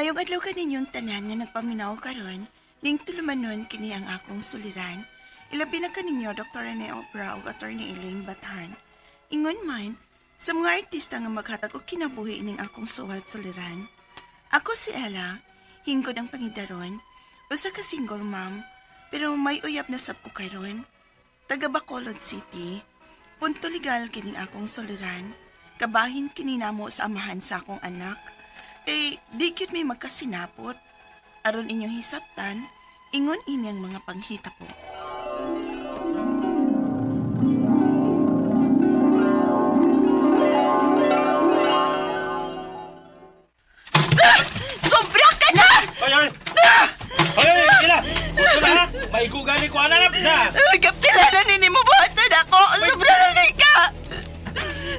Mayong adlaw ka ninyong tanan nga nagpaminaw karon, ning tulumanon kini ang akong suliran. Ilabi na kaninyo Dr. Rene Obra ug Attorney Elaine Bathan. Ingon man, sa mga artista nga maghatag og kinabuhi ning akong suwat suliran. Ako si Ella, hingkod ang pangidaron, usa ka single mom, pero may uyab na sab ko karon. Taga Bacolod City. Punto legal kining akong suliran. Kabahin kini namo sa amahan sa akong anak. Di gyud may magkasinapot. Aron inyong hisabtan, ingon ini ang mga panghita po. Sobra ka na! Ay! Ila! Gusto na ha? Maigugali ko anak na! Kapila na nini mo buhatan ako! Sobra na kay ka!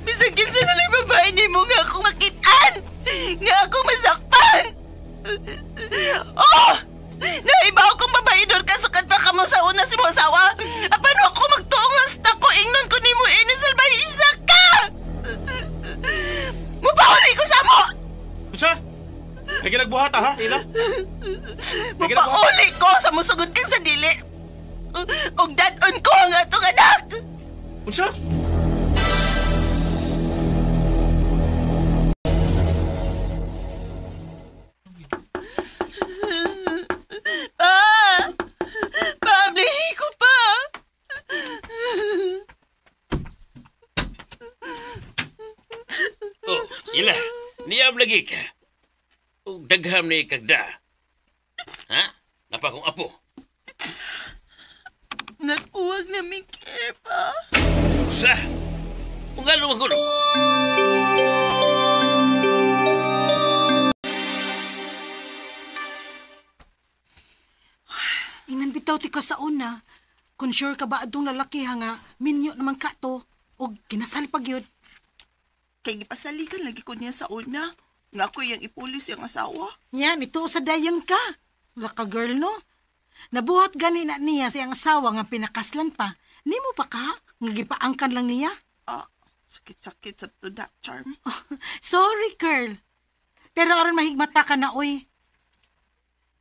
Bisag kinsa na lang babae ni mo nga akong makitaan! Nga akong masakpan! Oh! Naibaw kong babae doon kasukad pa ka mo sa una si mo asawa! Apano ako magtuong hasta ko ingnon ko ni mo inisalbahi isa ka! Mupahuli ko sa mo! Kunsa? May ginagbuhata ha, Ila? Mupahuli ko sa musugod kang sa dili! Og dadon ko ang atong anak! Kunsa? Pablihi ko pa! Oh, Ila, niyab lagi ka. O dagham ni kagda. Ha? Napa kong apo? Nagpuwag na mi pa. Sa? Ungalo magulo. Inan bitaw ti ka sa una. Kung sure ka ba adtong lalaki nga minyo naman ka to o kinasal pag yun. Kay gipasalikan lagi ko niya sa una. Nga ako yung ipulis yung asawa. Yan, ito sa dayon ka. Laka girl no. Nabuhat gani na niya siyang asawa nga pinakaslan pa. Ni mo pa ka? Nga gipaangkan lang niya? Sakit-sakit sa to that charm. Sorry girl. Pero aron mahigmata ka na oy.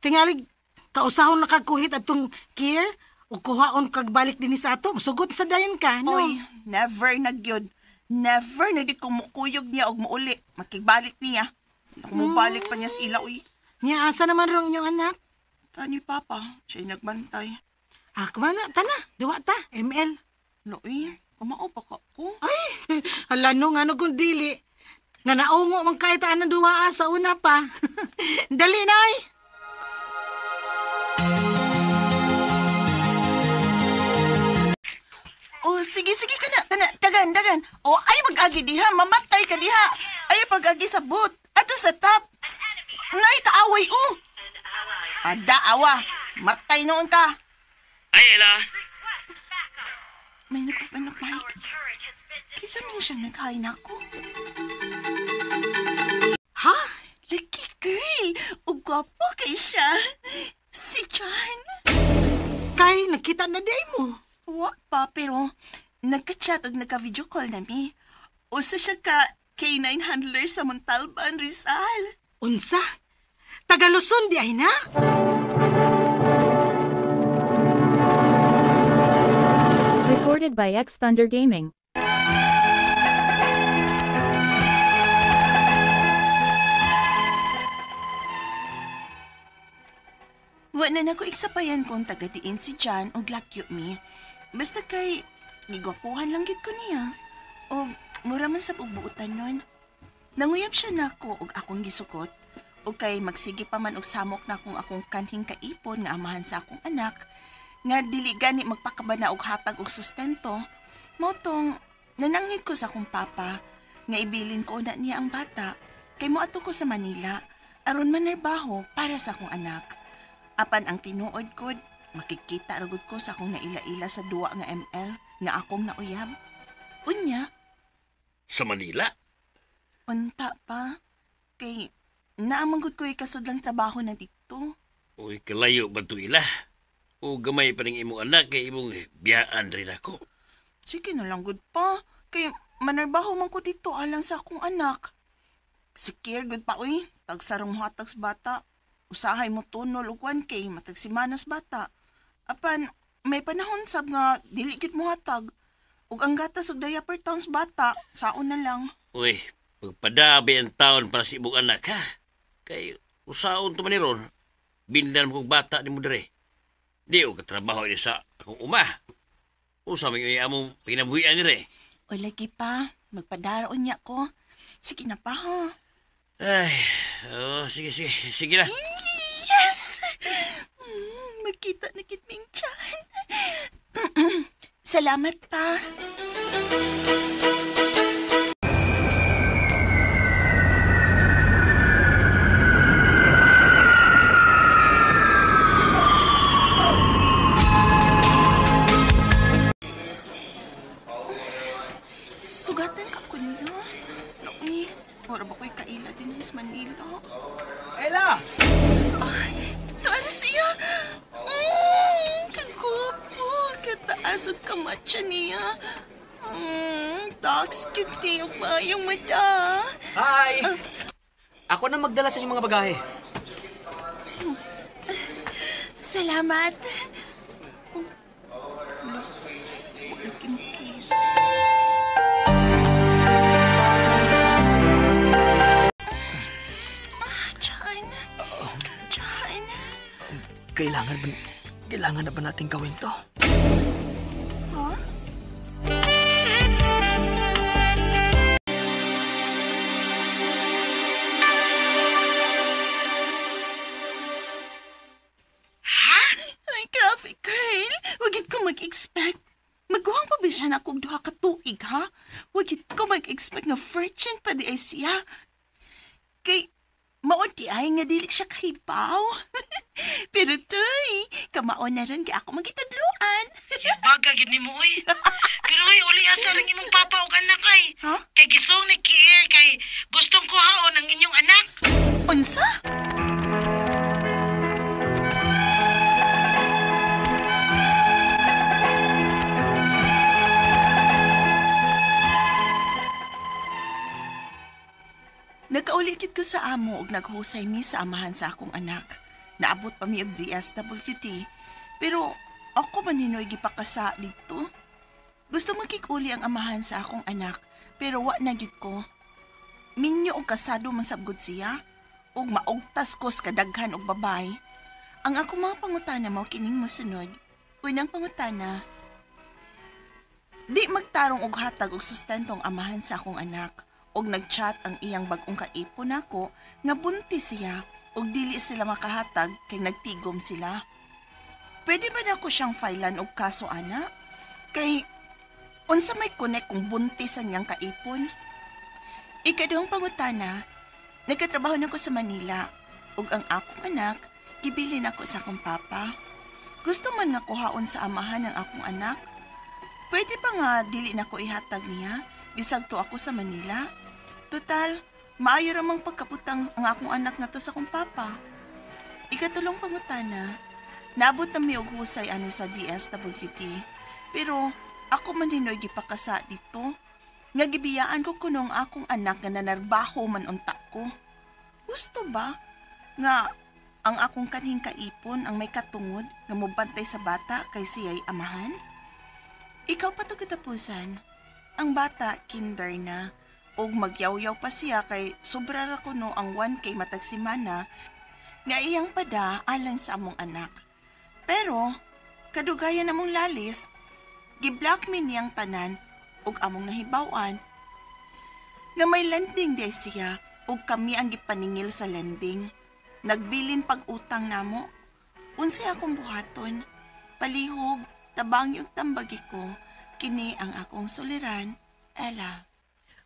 Tingalig kausahon na kagkuhit atong care o kuhaon kagbalik din sa ato. Sugot sa dayon ka, no? Oy, never nagyod. Never na di kumukuyog niya og muuli. Makigbalik niya. Kumubalik pa niya sa ila, uy. Niya, asa naman rong inyong anak? Tani Papa, siya'y nagbantay. Kumana, tana, duwa ta, ML. Uy, kumao pa ka ko. Ay, hala no, nga no kung dili. Nga naungo mang kaitaan ng duwa sa una pa. Dali na, ay. Sige ka na, dagan. Ay mag-agi diha, mamatay ka diha. Ay pag-agi sa boot, ato sa top. Nay, kaaway, Daawa, matay noon ka. Ay, Ila. May nagpapanak, Mike. Kisa man siyang naghain ako. Ha? Lucky girl, gwapo kay siya. Si John. Kay, nakita na day mo. Wa pa, pero nagka-chat o nagka-video call nami. Usa siya ka K9 handler sa Montalban, Rizal. Unsa? Tagaluson di ay na? Recorded by X Thunder Gaming. Wa na nako iksapayan kung taga-diin si John o glakyo mi. Basta kay, nigwapuhan lang gid ko niya. O, mura man sa pagbuutan nun. Nanguyab siya nako og akong gisukot. O kay magsige pa man og samok na kung akong kanhing kaipon nga amahan sa akong anak. Nga dili gani magpakabana og hatag og sustento. Motong, nananghid ko sa akong papa. Nga ibilin ko na niya ang bata. Kay moadto ko sa Manila. Aron manarbaho para sa akong anak. Apan ang tinuod ko, makikita ragod ko sa akong naila-ila sa duwa nga ML nga akong nauyab. Unya, Sa Manila? unta pa. Kay naamangod ko kasudlang trabaho na dito. Uy, kalayo ba ito, Ila? O gamay pa rin imong anak kay imong biyaan rin ako. Sige na lang good pa. Kay manarbaho man ko dito alang sa akong anak. Si Kier, good pa, uy. Tagsarong hatag sa bata. Usahay mo tunol o 1K, matag si Manas bata. Apan, may panahon sab nga, dili gid mo hatag. Ug ang gatas ug diaper towns bata, saon na lang. Uy, pagpadabi ang taon para sa ibong anak, ha? Kay, usaon to maniron, bindan mo kong bata ni mo dire. Di o katrabaho ni sa akong uma. Usa may among pinabuhian dire. O lagi pa, magpadaroon niya ko. Sige na pa, ha? Ay, sige na. Yes! Magkita na kitming tiyan. Salamat pa. Sugatan ka ko niya. Naoy, wala ba ko'y kaila din sa Manila? Ella! Tuwara siya. Kagupo. Kataas ang kamatsa niya. Dogs, cute niya yung mayong mata. Hi! Ako na magdala sa inyong mga bagahe. Salamat. Wala. Wala kiss. John. John. Kailangan na ba natin gawin to? Huh? Ay, grabe, girl. Wagit ko mag-expect. Magkuhang pa ba siya na kung duha ka tuig, ha? Wagit ko mag-expect nga virgin pa di ay siya. Kay, maunti ay nga dili siya kahibaw. Pero toy, kamaon na rin kaya ako magitadluan. Baga gid nimo oy. Pero oy uli asa ring imong papa ug anak ay. Ha? Kay gisong ni Kier kay gustong kuhaon ang inyong anak. Unsa? Nagkaulikit ko sa amo ug naghusay mi sa amahan sa akong anak. Naabot pa mi og DSWD. Pero ako man hinoy gipakasa dito. Gusto magkikuli ang amahan sa akong anak, pero wa na gyud ko. Minyo og kasado man sabgod siya, ug maugtas ko sa kadaghan og babay. Ang akong mga pangutana mao kining mosunod. Unang pangutana, di magtarong og hatag og sustentong amahan sa akong anak. Og nagchat ang iyang bag-ong kaipon nako nga buntis siya og dili sila makahatag kay nagtigom sila. Pwede ba nako siyang filean og kaso ana? Kay unsa may connect kung buntis ang iyang kaipon? Ikaduhang pangutana, nagkatrabaho nako sa Manila ug ang akong anak gibilin ako sa akong papa. Gusto man nga kuhaon sa amahan ng akong anak. Pwede ba nga dili nako ihatag niya bisag to ako sa Manila? Total, maayo ramang pagkaputang ang akong anak nga to sa akong papa. Ikatulong pangutana, naabot na mi og husay ani sa DSWD. Pero ako man hinoy gipakasa dito. Nga gibiyaan ko kunong akong anak nga nanarbaho man unta ko. Gusto ba nga ang akong kanhing kaipon ang may katungod nga mobantay sa bata kay siya'y amahan? Ikaw pa to katapusan. Ang bata kinder na og magyaw-yaw pa siya kay sobra ra kuno ang 1K matag semana nga iyang pada alang sa among anak. Pero kadugayan namong lalis, gi-blackmail niyang tanan og among nahibaw-an nga may landing day siya ug kami ang gipaningil sa landing. Nagbilin pag-utang namo. Unsay akong buhaton? Palihog, tabang yung tambagi ko. Kini ang akong suliran, Ella.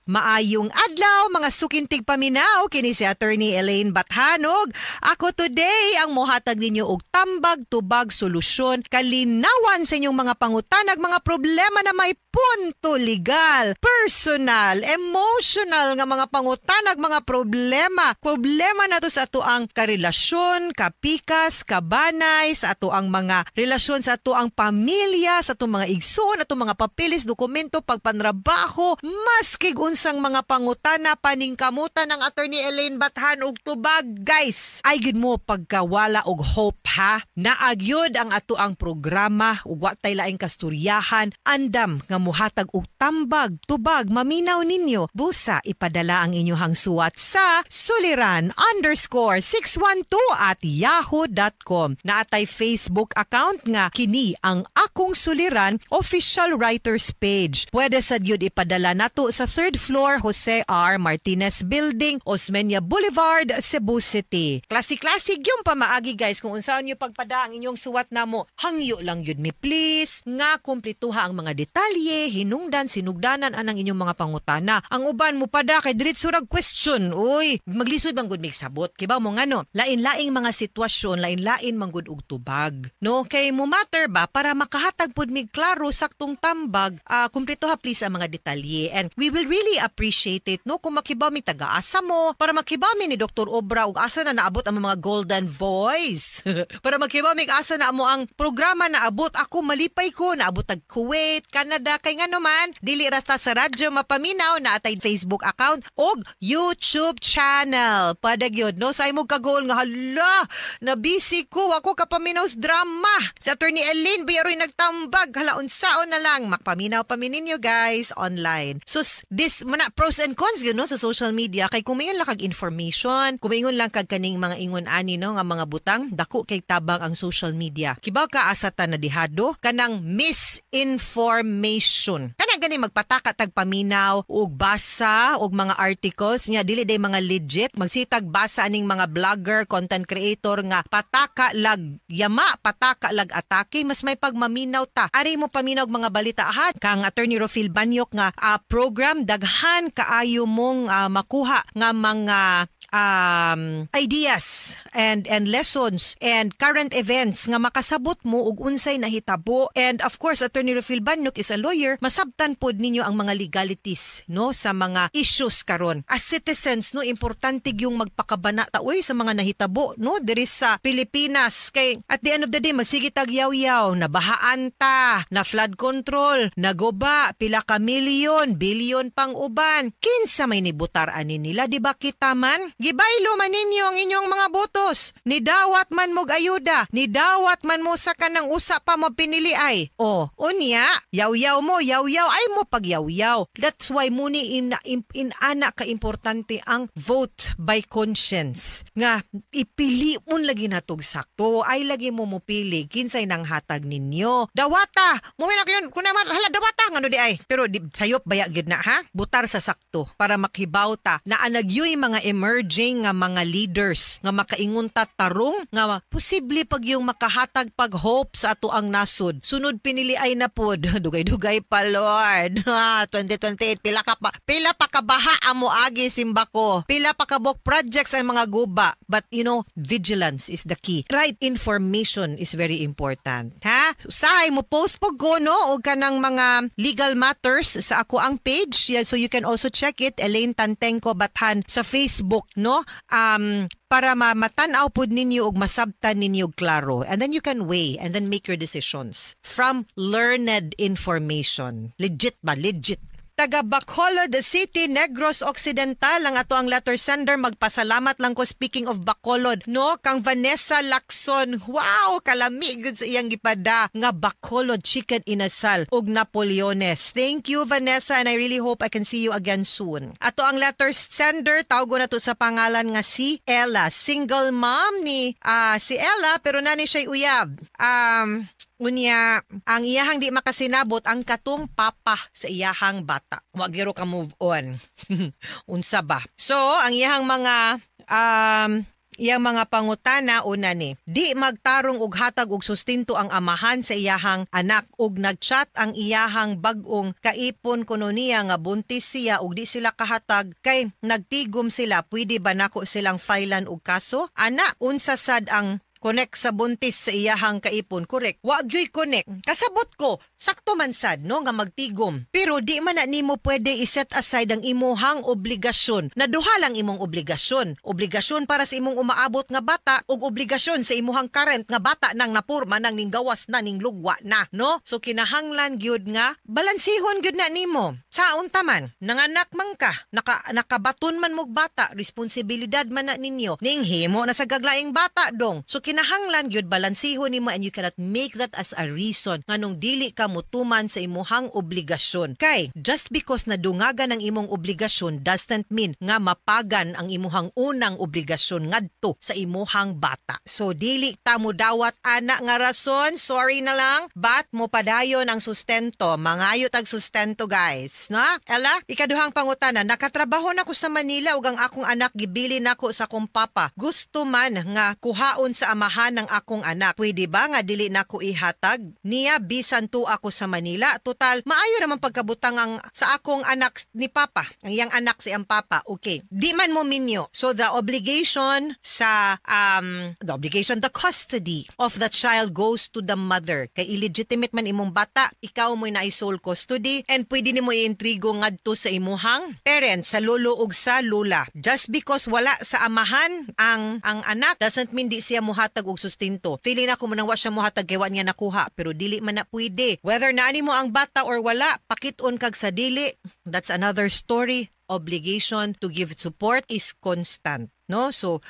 Maayong adlaw mga sukintig paminaw kini si Attorney Elaine Bathanog. Ako today ang mohatag ninyo og tambag tubag solusyon kalinawan sa inyong mga pangutanag mga problema na may punto legal, personal, emotional nga mga pangutanag mga problema na to sa ato ang karelasyon, kapikas, kabanay, sa ato ang mga relasyon sa ato ang pamilya, sa ato mga igsoon, ato mga papilis, dokumento, pagpanrabaho, maskig unsang mga pangutana paningkamutan ng Attorney Elaine Bathan og tubag, guys. Ay gid mo pagkawala og hope ha. Naagyod ang ato ang programa ug wa tay laing kasturyahan, andam nga muhatag og tambag, tubag, maminaw ninyo. Busa ipadala ang inyong suwat sa suliran_612@yahoo.com. Naatay Facebook account nga kini ang Akong Suliran official writers page. Pwede sa gyud ipadala nato sa 3rd floor Jose R. Martinez Building, Osmeña Boulevard, Cebu City. Klase-klase yung pamaagi guys kung unsaon nyo pagpada ang inyong suwat namo. Hangyo lang yun mi please nga kumplituha ang mga detalye, hinungdan, sinugdanan anang inyong mga pangutana. Ang uban mo pada kay diretso rag question. Uy, maglisod bang gud mig sabot. Kibaw mo ngano, lain-laing mga sitwasyon, lain-lain manggud og tubag. No, kay mo matter ba para makahatag pud mig klaro saktong tambag, kumplituha please ang mga detalye. And we will really appreciate it no kung makibaw mi taga-asa mo para makibaw mi ni Dr. Obra ug asa na naabot ang mga golden voice. Para makibaw mi asa na mo ang programa naabot. Ako malipay ko naabot tag Kuwait, Canada kay ngano man dili rasta sa radyo mapaminaw na atay Facebook account og YouTube channel. Padag yun no sa imong kagol nga hala na busy ko ako kapaminaw sa drama. Si Attorney Elaine biyaroy nagtambag hala unsaon na lang makpaminaw pa mi ninyo guys online. So this mana pros and cons yun no sa social media kay kumayon lang kag information, kumayon lang kag kaning mga ingon ani no nga mga butang dako kay tabang ang social media. Kibaw ka asata na dihado kanang misinformation. Kanang gani magpataka tag paminaw og basa og mga articles nya dili day mga legit magsitag basa aning mga blogger, content creator nga pataka lag yama, pataka lag atake mas may pagmaminaw ta. Ari mo paminaw og mga balita ahan kang Attorney Rofil Banyok nga program daghan kaayo mong makuha nga mga ideas and lessons and current events nga makasabot mo og unsay nahitabo. And of course Attorney Rofil Banyok is a lawyer, masabtan pod ninyo ang mga legalities no sa mga issues karon. As citizens no importante yung magpakabana ta uy sa mga nahitabo no diri sa Pilipinas kay at the end of the day magsige tag yaw-yaw na bahaan ta, na flood control, nagoba pila ka milyon, bilyon pang uban. Kinsa may nibutar ani nila di ba kita man? Gibaylo man ninyo ang inyong mga botos. Nidawat man mog ayuda, nidawat man mo sa kanang usa pa mo pinili ay. O, unya, yaw-yaw mo, yaw-yaw ay mo pag yaw-yaw. That's why muni in-ana ka importante ang vote by conscience. Nga, ipili un lagi natog sakto, ay lagi mo mupili, kinsay nang hatag ninyo. Dawata, mumina ko yun, kung naman, hala, dawata, ngano di ay. Pero di, sayop baya gid na ha, butar sa sakto, para makibaw ta, na anagyoy mga emerging nga mga leaders nga makaingon ta tarong nga posible pag yung makahatag pag hope sa ato ang nasod. Sunod pinili ay na pod dugay-dugay pa Lord. 2028 pila pa kabaha amo agi simba ko. Pila pa kabok projects ang mga guba. But you know, vigilance is the key. Right information is very important. Ha? Usahay mo post pag go no og kanang mga legal matters sa ako ang page. Yeah, so you can also check it Elaine Tantengco Bathan sa Facebook no para matan-aw pud ninyo ug masabtan ninyo klaro and then you can weigh and then make your decisions from learned information. Legit ba? Legit. Taga Bacolod City, Negros Occidental ang ato ang letter sender. Magpasalamat lang ko speaking of Bacolod no kang Vanessa Lacson. Wow, kalami gud sa iyang gipada nga Bacolod chicken inasal ug Napoleones. Thank you Vanessa and I really hope I can see you again soon. Ato ang letter sender tawgo na to sa pangalan nga si Ella. Single mom ni si Ella pero nani siya uyab. Unya, ang iyahang di makasinabot ang katong papa sa iyahang bata. Wa gyud ka move on. Unsa ba? So, ang iyahang mga iyang mga pangutana una ni, di magtarong og hatag og sustinto ang amahan sa iyahang anak ug nagchat ang iyahang bag-ong kaipon kuno niya nga buntis siya ug di sila kahatag kay nagtigom sila. Pwede ba nako silang filean og kaso? Ana, unsa sad ang connect sa buntis sa iyahang kaipon. Correct. Wa gyud connect. Kasabot ko, sakto man sad no nga magtigom. Pero di man na nimo pwede i-set aside ang imuhang obligasyon. Na duha lang imong obligasyon. Obligasyon para sa imong umaabot nga bata ug obligasyon sa imuhang current nga bata nang napurma nang ning gawas na ning lugwa na, no? So kinahanglan gyud nga balansihon gyud na nimo. Sa unta man, nanganak man ka, nakabaton man mog bata, responsibilidad man na ninyo. Ning himo na sa gaglaing bata dong. So kinahanglan gyud balansihon nimo and you cannot make that as a reason nganong dili ka mutuman sa imuhang obligasyon. Kay just because nadungagan ang imong obligasyon doesn't mean nga mapagan ang imuhang unang obligasyon ngadto sa imuhang bata. So dili ta mo dawat ana nga rason, sorry na lang, but mo padayon ang sustento. Mangayo tag sustento guys, no? Ela, ikaduhang pangutana, nakatrabaho na ko sa Manila ug ang akong anak gibili nako sa akong papa. Gusto man nga kuhaon sa amahan ng akong anak. Pwede ba nga dili nako ihatag niya bisan tu ako sa Manila? Total, maayo naman pagkabutang ang sa akong anak ni papa. Ang iyang anak si ang papa. Okay. Di man mo minyo. So the obligation the custody of the child goes to the mother. Kay illegitimate man imong bata, ikaw mo'y na sole custody and pwede nimo i-intrigo ngadto sa imuhang parents, sa lolo ug sa lola. Just because wala sa amahan ang anak doesn't mean di siya muhatag og sustento. Feeling ako man wa siya muhatag kay wa niya nakuha pero dili man na pwede. Whether naani mo ang bata or wala, pakit-on kag sa dili, that's another story. Obligation to give support is constant. No? So,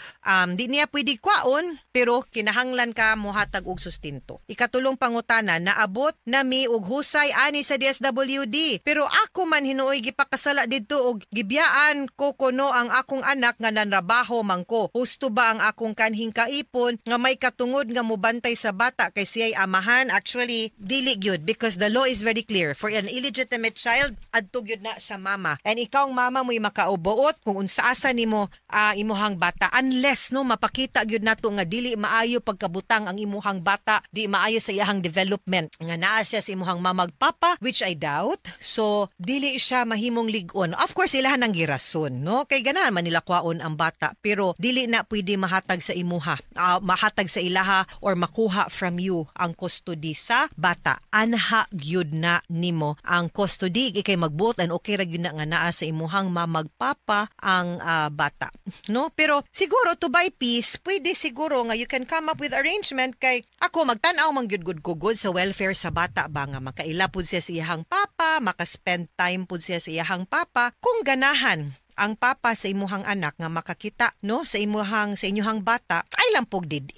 di niya pwede kwaon, pero kinahanglan ka muhatag og sustento. Ikatulong pangutana, naabot na mi og husay ani sa DSWD. Pero ako man hinuoy gipakasala didto og gibiyaan ko kuno ang akong anak nga nanrabaho man ko. Husto ba ang akong kanhing kaipon nga may katungod nga mubantay sa bata kay siya'y amahan? Actually, dili gyud because the law is very clear. For an illegitimate child, adto gyud na sa mama. And ikaw mama mo'y makaubuot kung unsa-asa nimo imuhang bata unless no mapakita gyud nato nga dili maayo pagkabutang ang imuhang bata, di maayo sa iyahang development nga naa siya sa imuhang mamag papa, which I doubt. So dili siya mahimong lig-on. Of course ilahan ang girason, no? Kay ganahan man nila kwaon ang bata pero dili na pwede mahatag sa imuha, mahatag sa ilaha or makuha from you ang custody sa bata. Anha gyud na nimo ang custody kay magbuot and okay ra gyud na nga naa sa imuhang mamag papa ang bata, no? Pero siguro to buy peace, pwede siguro nga you can come up with arrangement kay ako magtan-aw man gyud gud sa welfare sa bata ba nga makaila pud siya sa iyahang papa, maka-spend time pud siya sa iyahang papa. Kung ganahan ang papa sa imuhang anak nga makakita no sa inyuhang bata, ay lang pog did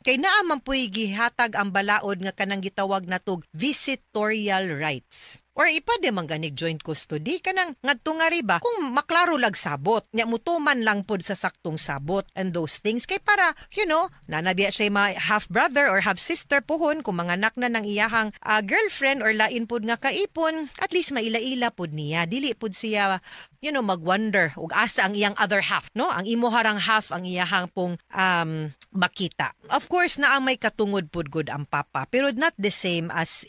kay naa man puy gihatag ang balaod nga kanang gitawag natog visitorial rights. Or ipade man ganig joint custody kanang ngadto nga riba kung maklaro lag sabot nya mutuman lang pod sa saktong sabot and those things kay para nanabiya siya mga half brother or half sister pohon kung manganak na ng iyahang girlfriend or lain pod nga kaipon, at least maila-ila pod niya, dili pod siya mag-wonder ug asa ang iyang other half, no? Ang imuharang half ang iyahang pong makita. Of course na ang may katungod pod gud ang papa pero not the same as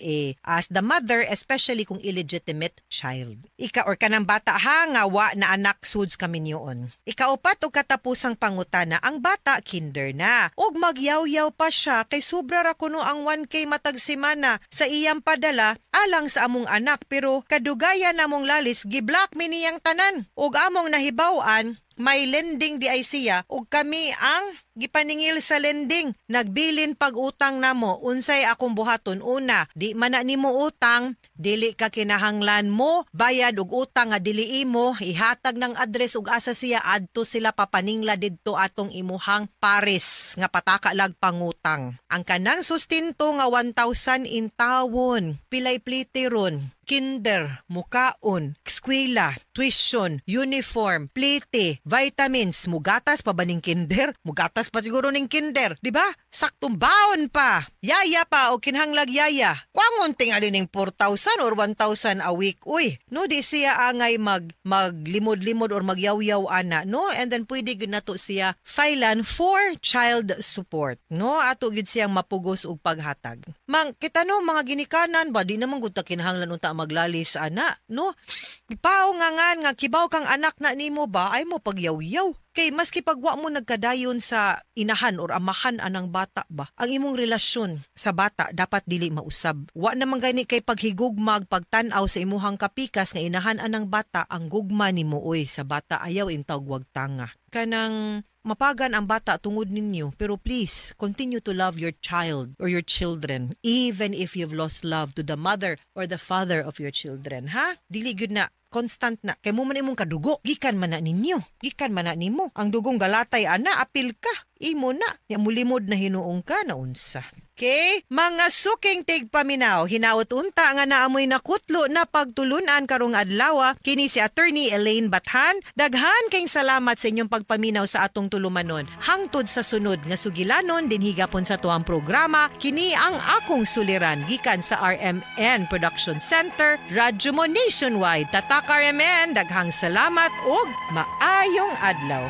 the mother, especially kung illegitimate child. Ika or kanang bata nga wa na anak suds kami niyon. Ikaupat og katapusang pangutana, ang bata kinder na ug magyaw-yaw pa siya kay sobra ra kuno ang 1K matag semana sa iyang padala alang sa among anak pero kadugayan namong lalis giblock mi niyang tanan ug among nahibaw-an may lending di ay siya ug kami ang gipaningil sa lending. Nagbilin pag-utang namo, unsay akong buhaton? Una, di man na nimo utang, dili ka kinahanglan mo bayad og utang nga dili imo ihatag ng address ug asa siya adto sila papaningla didto atong imuhang pares nga pataka lag pangutang. Ang kanang sustinto nga 1,000 in taon, pilay plitiron, kinder, mukaon, eskwela, tuition, uniform, plite, vitamins, mugatas pa ba ning kinder? Mugatas pa siguro ning kinder, di ba? Saktong baon pa, yaya pa o kinhanglag yaya. Kwangon tingali ning 4,000 or 1,000 a week. Uy, no di siya angay maglimod-limod or magyaw-yaw ana, no? And then pwede gud nato siya filean for child support, no? Ato gud siyang mapugos og paghatag. Kita no mga ginikanan ba di naman gud ta kinahanglan unta maglalis ana, no? Ipaw nga kibaw kang anak na nimo ba ay mo pagyaw-yaw. Kay maski pagwa mo nagkadayon sa inahan or amahan anang bata bata ba? Ang imong relasyon sa bata dapat dili mausab. Wa naman gani kay paghigugmag pagtan-aw sa imuhang kapikas nga inahan-an ng bata ang gugma nimo oy sa bata ayaw intaw wag tanga. Kanang mapagan ang bata tungod ninyo, pero please, continue to love your child or your children, even if you've lost love to the mother or the father of your children, ha? Dili gyud na constant na. Kay mo man imong kadugo, gikan man na ninyo, gikan man na nimo. Ang dugong galatay ana, apil ka, imo na. Nya mulimod na hinuong ka na unsa. Okay? Mga suking tigpaminaw, hinaot unta nga naamoy nakutlo na pagtulunan karong adlaw, kini si Attorney Elaine Bathan. Daghan kayong salamat sa inyong pagpaminaw sa atong tulumanon. Hangtod sa sunod nga sugilanon din higapon sa tuang programa, kini ang akong suliran gikan sa RMN Production Center, Radyo Mo Nationwide. Tatak RMN, daghang salamat ug maayong adlaw.